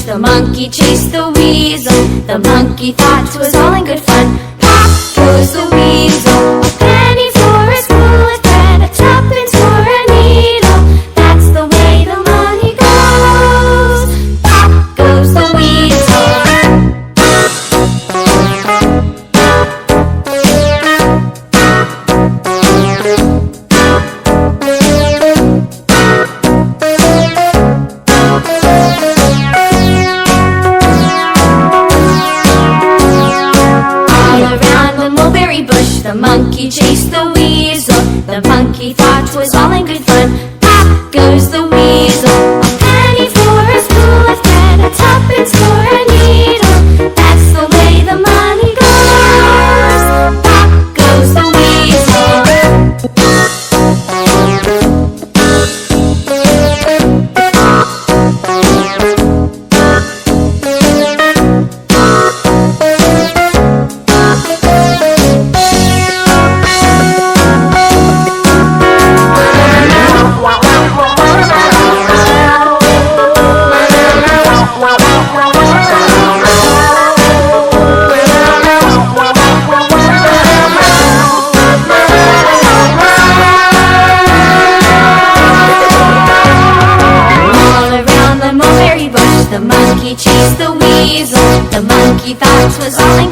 The monkey chased the weasel. The monkey thought it was all in good fun. Pop goes the weasel. A penny for a spool of thread, a tuppence for a needle. That's the way the money goes. Pop goes the weasel. The monkey chased the weasel. The monkey thought it was all in good fun. Pop goes the weasel. A penny for a spool of thread, a tuppence for a needle. That's the way the money goes. Pop goes the weasel. The monkey chased the weasel. The monkey thought it was all in